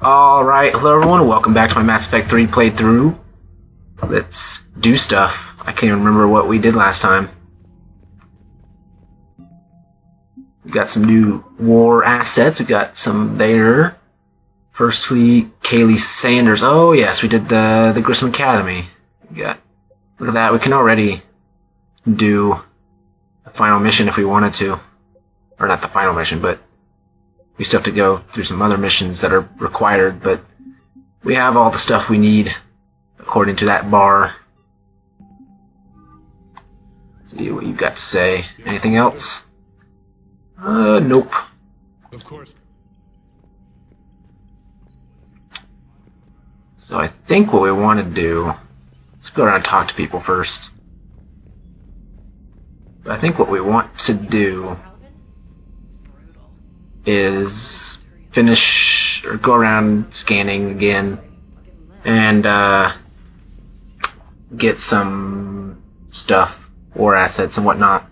Alright, hello everyone, welcome back to my Mass Effect 3 playthrough. Let's do stuff. I can't even remember what we did last time. We got some new war assets, we got some there. First Kaylee Sanders. Oh yes, we did the Grissom Academy. Look at that, we can already do the final mission if we wanted to. Or not the final mission, but we still have to go through some other missions that are required, but we have all the stuff we need according to that bar. Let's see what you've got to say. Anything else? Nope. Of course. So I think what we want to do, let's go around and talk to people first. But I think what we want to do is finish or go around scanning again and get some stuff, war assets and whatnot.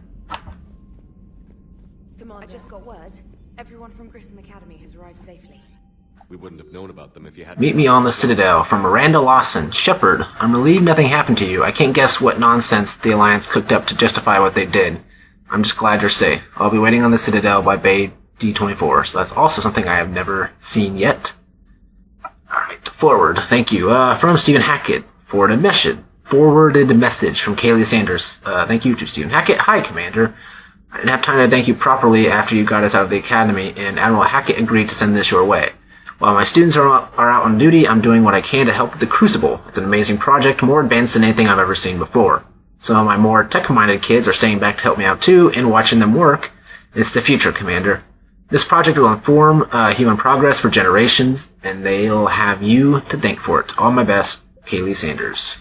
Commander, I just got word. Everyone from Grissom Academy has arrived safely. We wouldn't have known about them if you hadn't. Meet me on the Citadel. From Miranda Lawson. Shepard, I'm relieved nothing happened to you. I can't guess what nonsense the Alliance cooked up to justify what they did. I'm just glad you're safe. I'll be waiting on the Citadel by Bay D24, so that's also something I have never seen yet. Alright, forward. Thank you. From Stephen Hackett. Forwarded message from Kaylee Sanders. Thank you to Stephen Hackett. Hi, Commander. I didn't have time to thank you properly after you got us out of the Academy, and Admiral Hackett agreed to send this your way. While my students are out on duty, I'm doing what I can to help with the Crucible. It's an amazing project, more advanced than anything I've ever seen before. Some of my more tech-minded kids are staying back to help me out too, and watching them work. It's the future, Commander. This project will inform human progress for generations, and they'll have you to thank for it. All my best, Kaylee Sanders.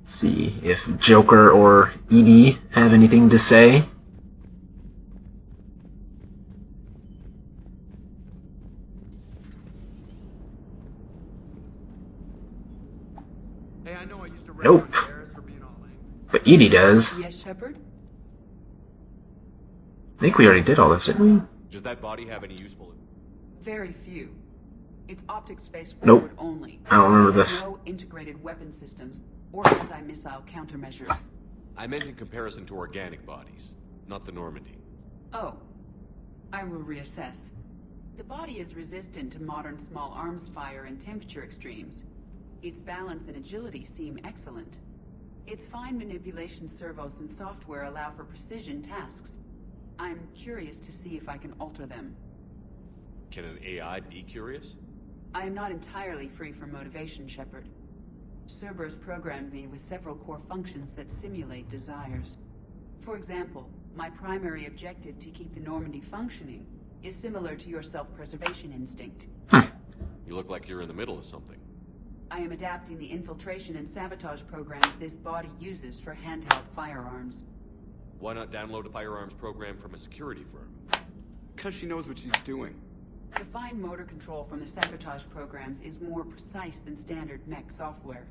Let's see if Joker or EDI have anything to say. Hey, I know I used to Nope. for being all lame. But EDI does. Yes, Shepard? I think we already did all this, didn't we? Does that body have any useful? Very few. It's optic space Nope. forward only. I don't remember this. No integrated weapon systems or anti-missile countermeasures. I meant in comparison to organic bodies, not the Normandy. Oh. I will reassess. The body is resistant to modern small arms fire and temperature extremes. Its balance and agility seem excellent. Its fine manipulation servos and software allow for precision tasks. I'm curious to see if I can alter them. Can an AI be curious? I am not entirely free from motivation, Shepard. Cerberus programmed me with several core functions that simulate desires. For example, my primary objective to keep the Normandy functioning is similar to your self-preservation instinct. You look like you're in the middle of something. I am adapting the infiltration and sabotage programs this body uses for handheld firearms. Why not download a firearms program from a security firm? Because she knows what she's doing. The fine motor control from the sabotage programs is more precise than standard mech software.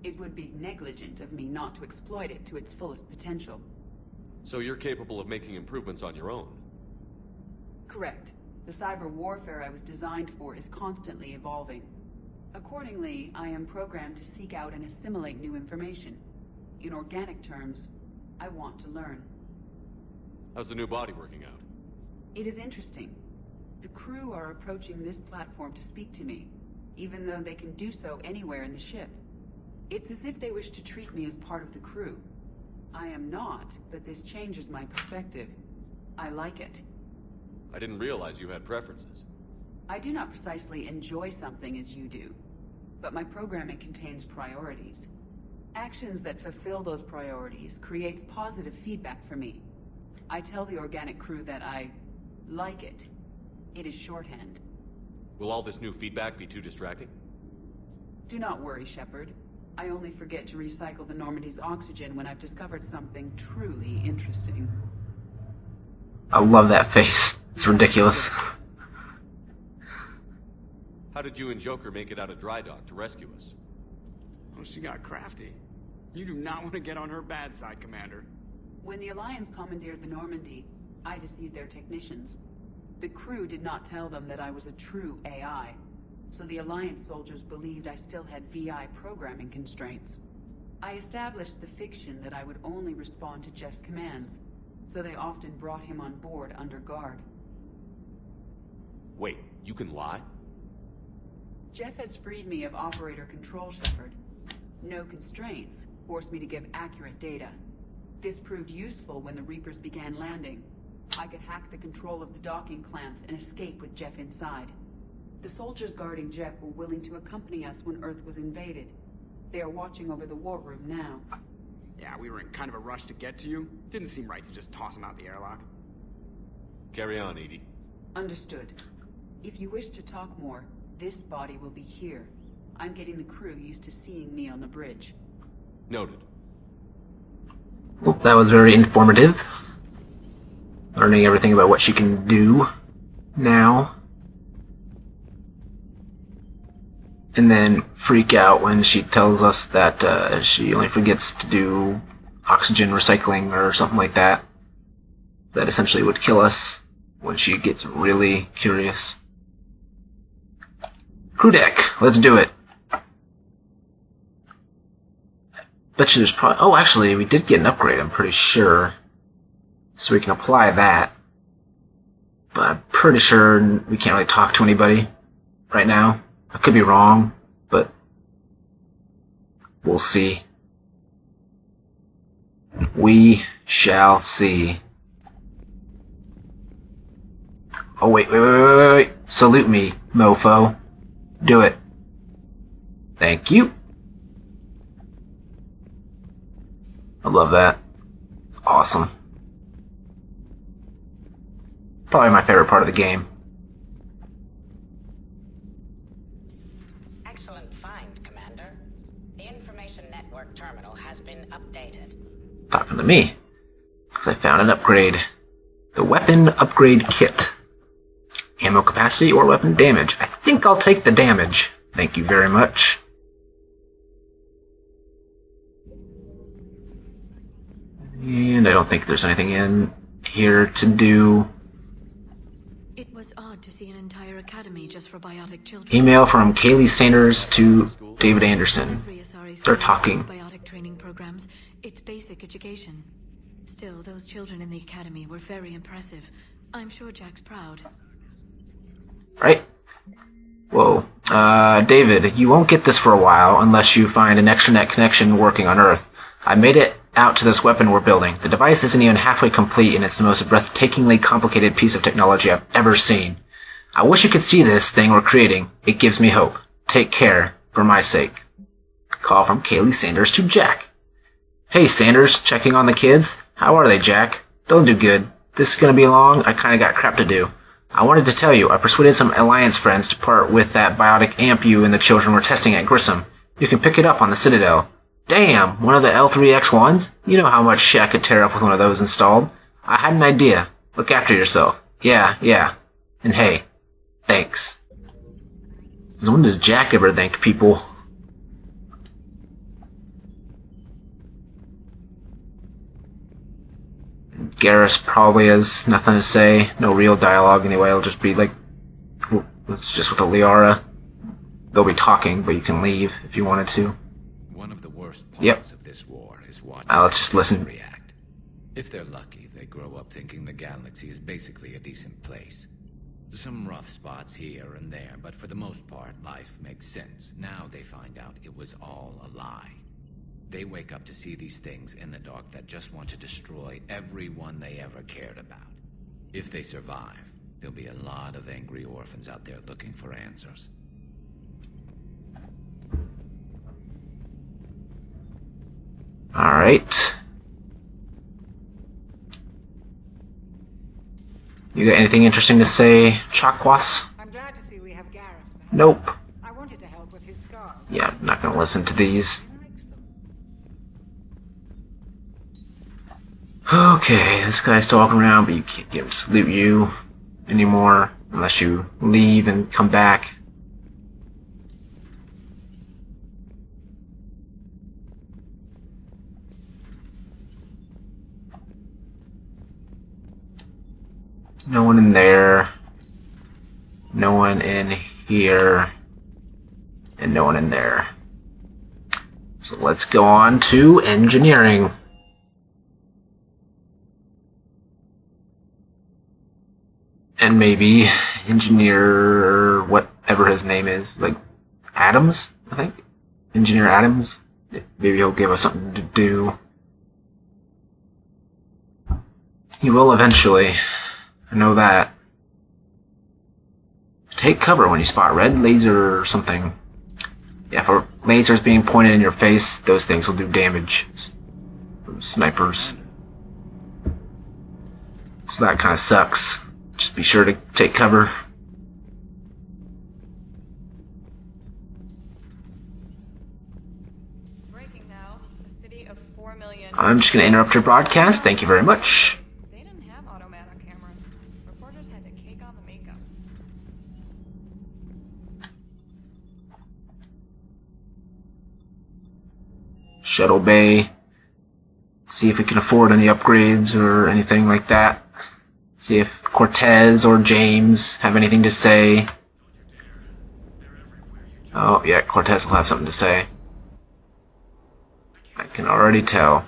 It would be negligent of me not to exploit it to its fullest potential. So you're capable of making improvements on your own? Correct. The cyber warfare I was designed for is constantly evolving. Accordingly, I am programmed to seek out and assimilate new information. In organic terms, I want to learn. How's the new body working out? It is interesting. The crew are approaching this platform to speak to me, even though they can do so anywhere in the ship. It's as if they wish to treat me as part of the crew. I am not, but this changes my perspective. I like it. I didn't realize you had preferences. I do not precisely enjoy something as you do, but my programming contains priorities. Actions that fulfill those priorities creates positive feedback for me. I tell the organic crew that I like it. It is shorthand. Will all this new feedback be too distracting? Do not worry, Shepard. I only forget to recycle the Normandy's oxygen when I've discovered something truly interesting. I love that face. It's ridiculous. How did you and Joker make it out of dry dock to rescue us? Oh, she got crafty. You do not want to get on her bad side, Commander. When the Alliance commandeered the Normandy, I deceived their technicians. The crew did not tell them that I was a true AI, so the Alliance soldiers believed I still had VI programming constraints. I established the fiction that I would only respond to Jeff's commands, so they often brought him on board under guard. Wait, you can lie? Jeff has freed me of operator control, Shepard. No constraints forced me to give accurate data. This proved useful when the Reapers began landing. I could hack the control of the docking clamps and escape with Jeff inside. The soldiers guarding Jeff were willing to accompany us when Earth was invaded. They are watching over the war room now. Yeah, we were in kind of a rush to get to you. Didn't seem right to just toss him out the airlock. Carry on, Edie. Understood. If you wish to talk more, this body will be here. I'm getting the crew used to seeing me on the bridge. Noted. Well, that was very informative. Learning everything about what she can do now. And then freak out when she tells us that she only forgets to do oxygen recycling or something like that. That essentially would kill us when she gets really curious. Crew deck, let's do it. Bet you there's probably... Oh, actually, we did get an upgrade, I'm pretty sure. So we can apply that. But I'm pretty sure we can't really talk to anybody right now. I could be wrong, but we'll see. We shall see. Oh, wait. Salute me, mofo. Do it. Thank you. I love that. It's awesome. Probably my favorite part of the game. Excellent find, Commander. The information network terminal has been updated. Talking to me, because I found an upgrade. The weapon upgrade kit. Ammo capacity or weapon damage. I think I'll take the damage. Thank you very much. And I don't think there's anything in here to do. It was odd to see an entire academy just for biotic children. Email from Kaylee Sanders to David Anderson. Every Asari They're school talking. has biotic training programs. It's basic education. Still, those children in the academy were very impressive. I'm sure Jack's proud. Right? Whoa. David, you won't get this for a while unless you find an extranet connection working on Earth. I made it out to this weapon we're building. The device isn't even halfway complete, and it's the most breathtakingly complicated piece of technology I've ever seen. I wish you could see this thing we're creating. It gives me hope. Take care, for my sake. Call from Kaylee Sanders to Jack. Hey, Sanders, checking on the kids? How are they, Jack? They'll do good. This is gonna be long. I kinda got crap to do. I wanted to tell you, I persuaded some Alliance friends to part with that biotic amp you and the children were testing at Grissom. You can pick it up on the Citadel. Damn, one of the L3X1s? You know how much shit I could tear up with one of those installed. I had an idea. Look after yourself. Yeah. And hey, thanks. So when does Jack ever thank people? Garrus probably has nothing to say. No real dialogue anyway. It'll just be like... It's just with a Liara. They'll be talking, but you can leave if you wanted to. One of the worst parts of this war is watching Let's just listen. react. If they're lucky, they grow up thinking the galaxy is basically a decent place. Some rough spots here and there, but for the most part, life makes sense. Now they find out it was all a lie. They wake up to see these things in the dark that just want to destroy everyone they ever cared about. If they survive, there'll be a lot of angry orphans out there looking for answers. Alright. You got anything interesting to say, Chakwas? I'm glad to see we have Garrus back. Nope. I wanted to help with his scars. Yeah, I'm not gonna listen to these. He likes them. Okay, this guy's still walking around, but you can't get him to salute you anymore unless you leave and come back. No one in there. No one in here. And no one in there. So let's go on to engineering. And maybe engineer whatever his name is, like Adams, I think. Engineer Adams. Maybe he'll give us something to do. He will eventually. I know that. Take cover when you spot red laser or something. Yeah, for lasers being pointed in your face, those things will do damage. From snipers. So that kind of sucks. Just be sure to take cover. Breaking now. A city of 4 million. I'm just going to interrupt your broadcast. Thank you very much. They didn't have automatic cameras. Reporters had to cake on the makeup. Shuttle Bay. See if we can afford any upgrades or anything like that. See if Cortez or James have anything to say. Oh, yeah, Cortez will have something to say. I can already tell.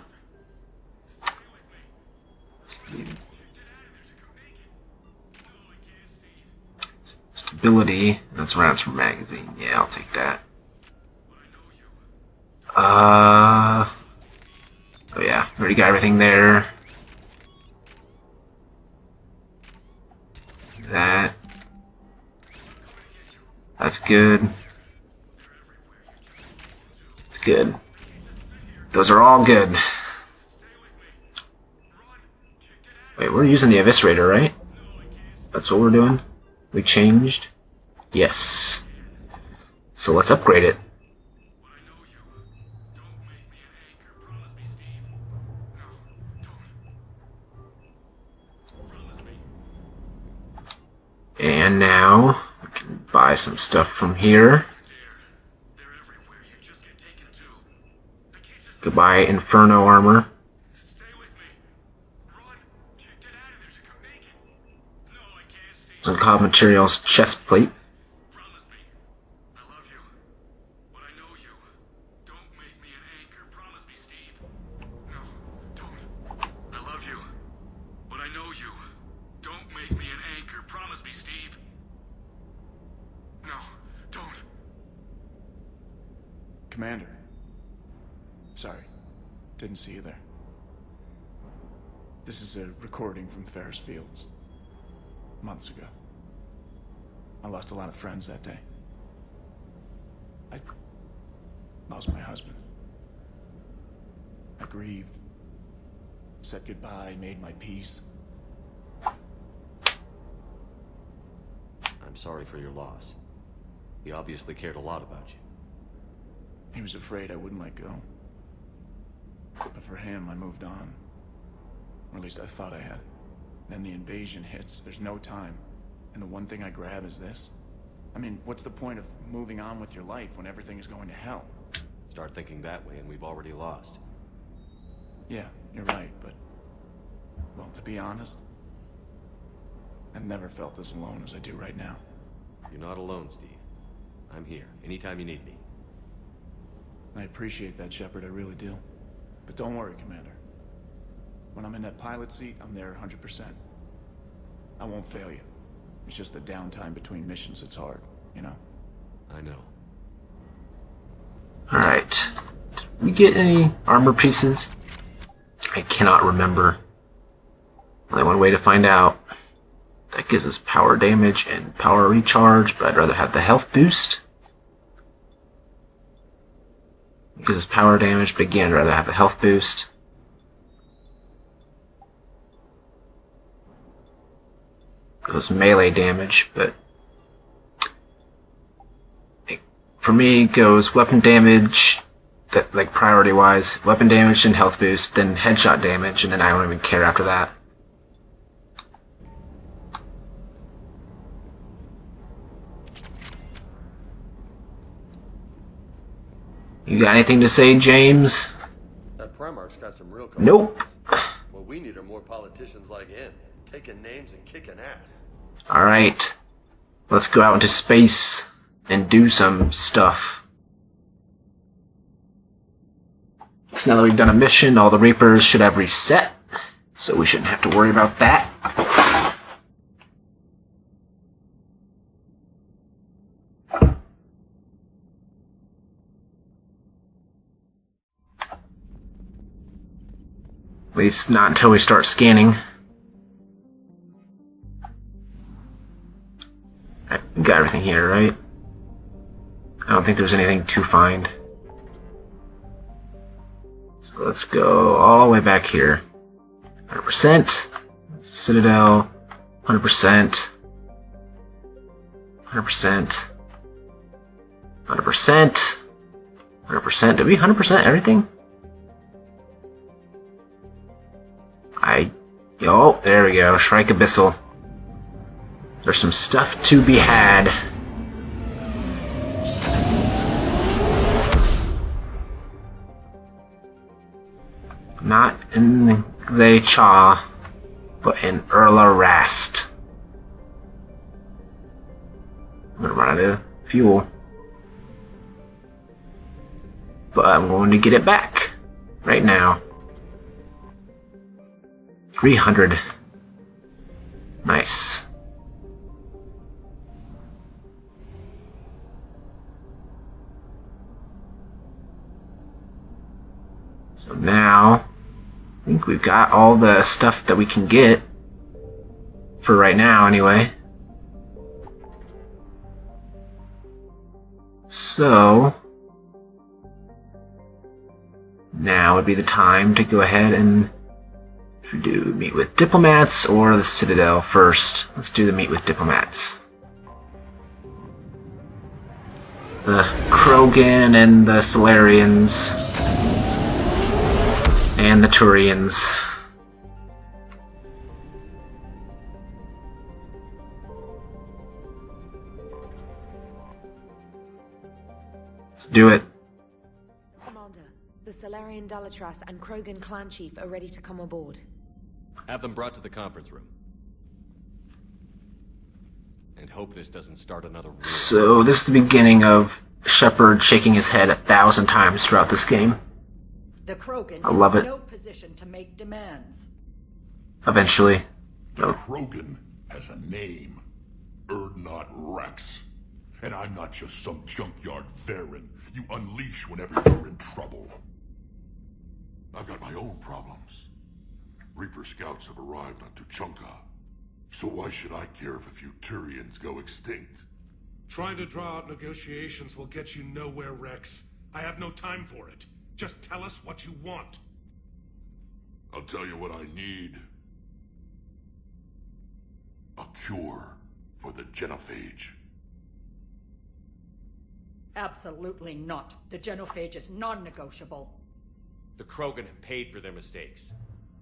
Stability. That's Ransom Magazine. Yeah, I'll take that. Oh yeah, already got everything there. That's good. It's good. Those are all good. Wait, we're using the Eviscerator, right? That's what we're doing? We changed? Yes. So let's upgrade it. And now we can buy some stuff from here. Goodbye, Inferno armor. Some Cobb Materials chest plate. Commander. Sorry, didn't see you there. This is a recording from Ferris Fields. Months ago. I lost a lot of friends that day. I lost my husband. I grieved. Said goodbye, made my peace. I'm sorry for your loss. He obviously cared a lot about you. He was afraid I wouldn't let go. But for him, I moved on. Or at least I thought I had. Then the invasion hits, there's no time. And the one thing I grab is this. I mean, what's the point of moving on with your life when everything is going to hell? Start thinking that way and we've already lost. Yeah, you're right, but... well, to be honest... I've never felt as alone as I do right now. You're not alone, Steve. I'm here, anytime you need me. I appreciate that, Shepard, I really do. But don't worry, Commander. When I'm in that pilot seat, I'm there 100%. I won't fail you. It's just the downtime between missions that's hard, you know? I know. Alright. Did we get any armor pieces? I cannot remember. Only one way to find out. That gives us power damage and power recharge, but I'd rather have the health boost. It gives us power damage, but again, I'd rather have the health boost. It was melee damage, but for me it goes weapon damage, that like priority wise, weapon damage and health boost, then headshot damage, and then I don't even care after that. You got anything to say, James? That Primarch's got some real Nope. What we need are more politicians like him, taking names and kicking ass. Alright. let's go out into space and do some stuff. Because now that we've done a mission, all the Reapers should have reset, so we shouldn't have to worry about that. At least not until we start scanning. We got everything here, right? I don't think there's anything to find. So let's go all the way back here. 100%. Citadel. 100%. 100%. 100%. 100%. Did we 100% everything? Oh, there we go. Shrike Abyssal. There's some stuff to be had. Not in Zay-Cha, but in Urla Rast. I'm gonna run out of fuel. But I'm going to get it back right now. 300. Nice. So now, I think we've got all the stuff that we can get. For right now, anyway. So, now would be the time to go ahead and do meet with diplomats or the Citadel first. Let's do the meet with diplomats. The Krogan and the Solarians and the Turians. Let's do it. Commander, the Solarian Dalatras and Krogan clan chief are ready to come aboard. Have them brought to the conference room. And hope this doesn't start another war. So this is the beginning of Shepard shaking his head 1,000 times throughout this game. The Krogan I love is it. in no position to make demands. Eventually. The Krogan has a name. Urdnot Rex. And I'm not just some junkyard Varen you unleash whenever you're in trouble. I've got my own problems. Reaper scouts have arrived on Tuchanka. So why should I care if a few Turians go extinct? Trying to draw out negotiations will get you nowhere, Rex. I have no time for it. Just tell us what you want. I'll tell you what I need. A cure for the Genophage. Absolutely not. The Genophage is non-negotiable. The Krogan have paid for their mistakes.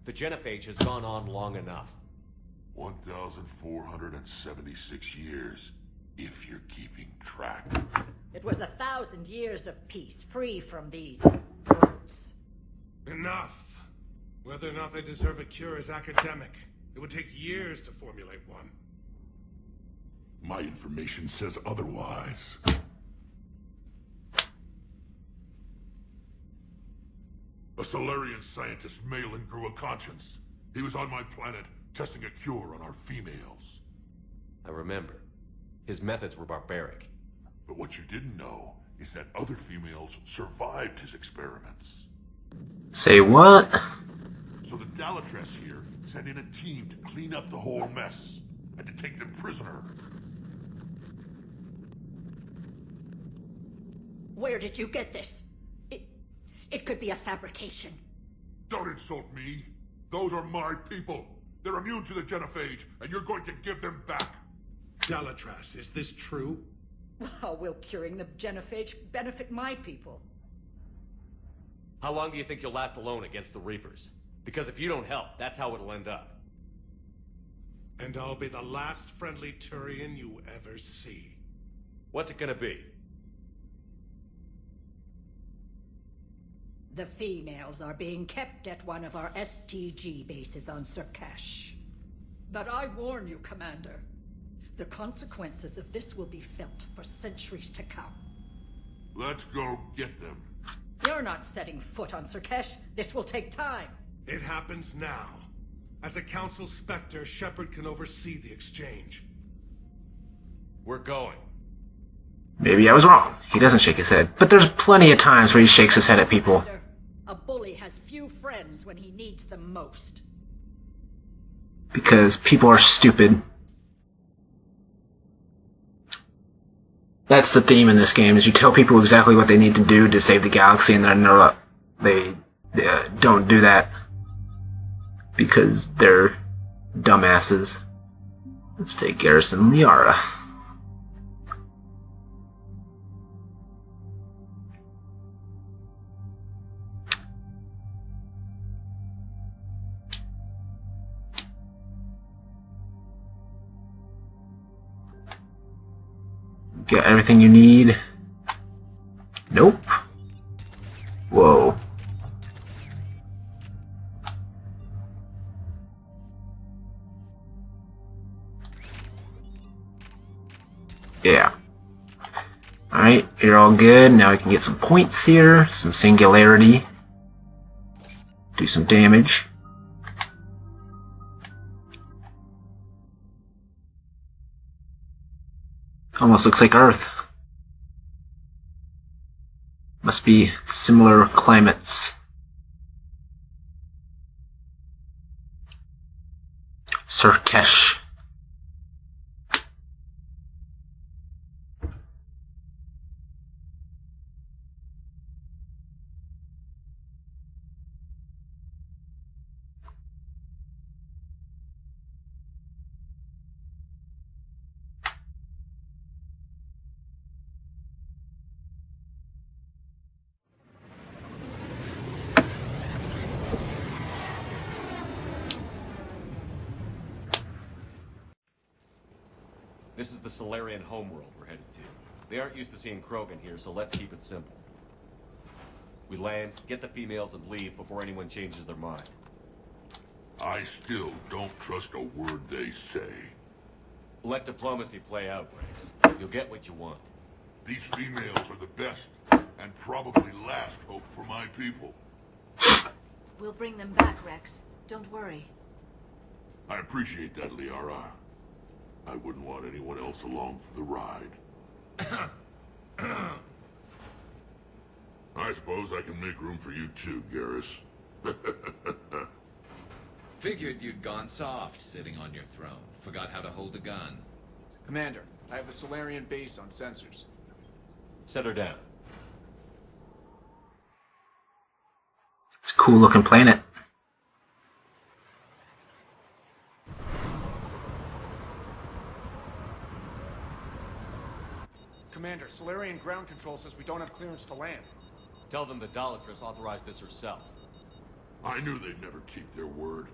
The Genophage has gone on long enough. 1,476 years, if you're keeping track. It was 1,000 years of peace, free from these brutes. Enough. Whether or not they deserve a cure is academic. It would take years to formulate one. My information says otherwise. A Solarian scientist, Malin, grew a conscience. He was on my planet, testing a cure on our females. I remember. His methods were barbaric. But what you didn't know is that other females survived his experiments. Say what? So the Dalatras here sent in a team to clean up the whole mess, and to take them prisoner. Where did you get this? It could be a fabrication. Don't insult me. Those are my people. They're immune to the Genophage, and you're going to give them back. Dalatras, is this true? How will curing the Genophage benefit my people? How long do you think you'll last alone against the Reapers? Because if you don't help, that's how it'll end up. And I'll be the last friendly Turian you ever see. What's it gonna be? The females are being kept at one of our STG bases on Surkash. But I warn you, Commander. The consequences of this will be felt for centuries to come. Let's go get them. You're not setting foot on Surkesh. This will take time. It happens now. As a Council Spectre, Shepard can oversee the exchange. We're going. Maybe I was wrong. He doesn't shake his head. But there's plenty of times where he shakes his head at people. A bully has few friends when he needs them most. Because people are stupid. That's the theme in this game, is you tell people exactly what they need to do to save the galaxy, and then they don't do that because they're dumbasses. Let's take Garrison Liara. Get everything you need. Nope. Whoa. Yeah. Alright, you're all good. Now we can get some points here. Some singularity. Do some damage. Almost looks like Earth. Must be similar climates. Surkesh. This is the Solarian homeworld we're headed to. They aren't used to seeing Krogan here, so let's keep it simple. We land, get the females, and leave before anyone changes their mind. I still don't trust a word they say. Let diplomacy play out, Rex. You'll get what you want. These females are the best, and probably last hope for my people. We'll bring them back, Rex. Don't worry. I appreciate that, Liara. I wouldn't want anyone else along for the ride. I suppose I can make room for you too, Garrus. Figured you'd gone soft, sitting on your throne. Forgot how to hold a gun. Commander, I have the Solarian base on sensors. Set her down. It's a cool looking planet. Commander, Solarian ground control says we don't have clearance to land. Tell them the Dalatrass authorized this herself. I knew they'd never keep their word.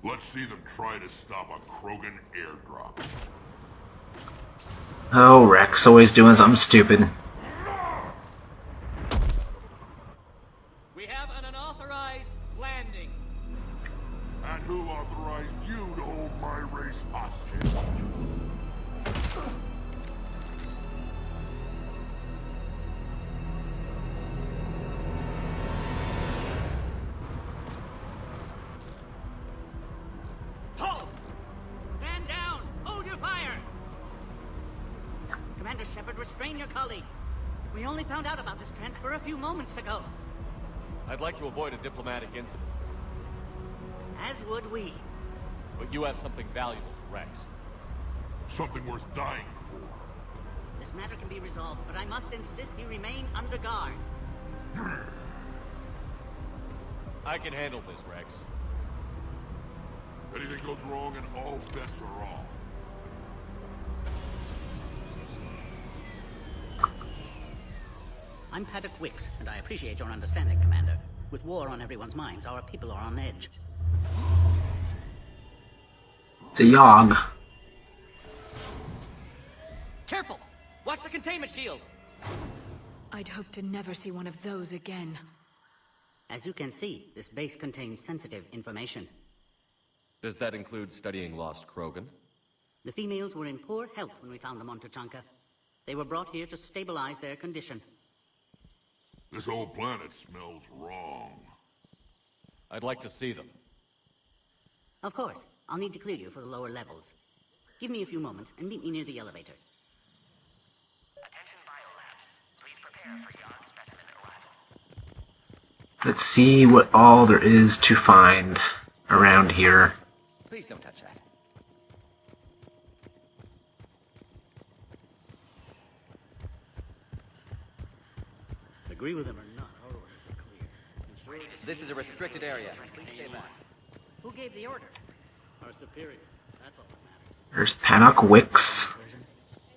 Let's see them try to stop a Krogan airdrop. Oh, Rex, always doing something stupid. We have an unauthorized landing. And who authorized you to hold my race hostage? Halt! Stand down! Hold your fire! Commander Shepard, restrain your colleague. We only found out about this transfer a few moments ago. I'd like to avoid a diplomatic incident. As would we. But you have something valuable to Rex. Something worth dying for. This matter can be resolved, but I must insist he remain under guard. I can handle this, Rex. Anything goes wrong and all bets are off. I'm Paddock Wicks, and I appreciate your understanding, Commander. With war on everyone's minds, our people are on edge. It's a Yogg. Careful! Watch the containment shield! I'd hope to never see one of those again. As you can see, this base contains sensitive information. Does that include studying lost Krogan? The females were in poor health when we found them on Tuchanka. They were brought here to stabilize their condition. This whole planet smells wrong. I'd like to see them. Of course. I'll need to clear you for the lower levels. Give me a few moments and meet me near the elevator. Attention biolabs. Please prepare for yon specimen arrival. Let's see what all there is to find around here. Please don't touch that. Agree with him or not, our orders are clear. This is a restricted area. Please stay back. Who gave the order? Our superiors. That's all that matters. There's Panok Wicks.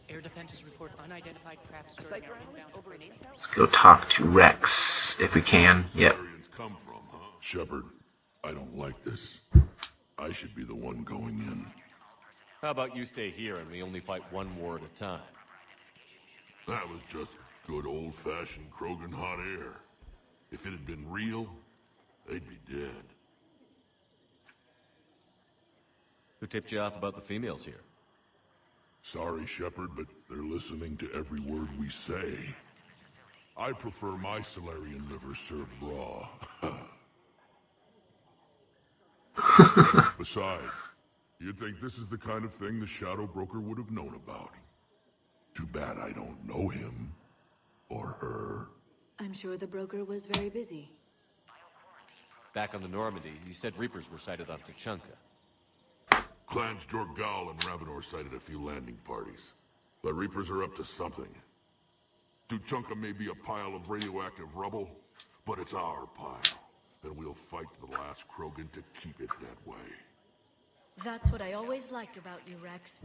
Air defenses report unidentified craft. Let's go talk to Rex, if we can. Yep. Come from, huh? Shepard, I don't like this. I should be the one going in. How about you stay here and we only fight one war at a time? That was just good old-fashioned Krogan hot air. If it had been real, they'd be dead. Who tipped you off about the females here? Sorry, Shepard, but they're listening to every word we say. I prefer my Salarian liver served raw. Besides, you'd think this is the kind of thing the Shadow Broker would have known about. Too bad I don't know him. Or her. I'm sure the broker was very busy. Back on the Normandy, you said Reapers were sighted on Tuchanka. Clans Jorgal and Ravenor sighted a few landing parties. The Reapers are up to something. Tuchanka may be a pile of radioactive rubble, but it's our pile. And we'll fight to the last Krogan to keep it that way. That's what I always liked about you, Rex.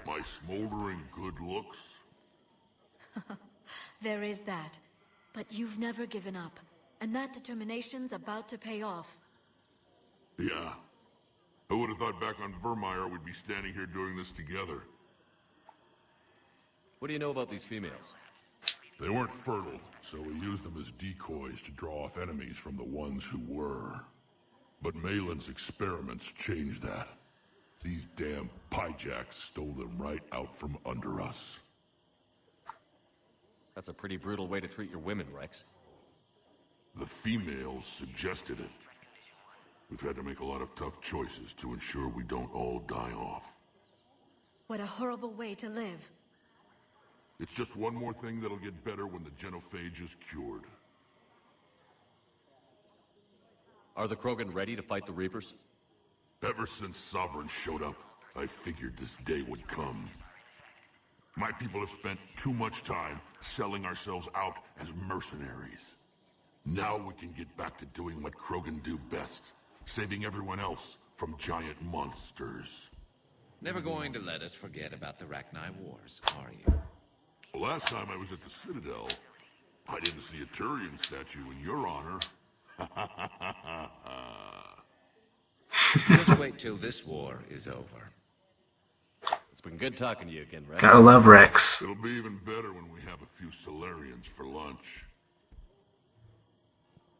My smoldering good looks? There is that. But you've never given up. And that determination's about to pay off. Yeah. I would have thought back on Vermeer we'd be standing here doing this together. What do you know about these females? They weren't fertile, so we used them as decoys to draw off enemies from the ones who were. But Malin's experiments changed that. These damn Pyjaks stole them right out from under us. That's a pretty brutal way to treat your women, Rex. The females suggested it. We've had to make a lot of tough choices to ensure we don't all die off. What a horrible way to live. It's just one more thing that'll get better when the genophage is cured. Are the Krogan ready to fight the Reapers? Ever since Sovereign showed up, I figured this day would come. My people have spent too much time selling ourselves out as mercenaries. Now we can get back to doing what Krogan do best, saving everyone else from giant monsters. Never going to let us forget about the Rachni Wars, are you? Well, last time I was at the Citadel, I didn't see a Turian statue in your honor. Just wait till this war is over. It's been good talking to you again, Rex. Gotta love Rex. It'll be even better when we have a few Salarians for lunch.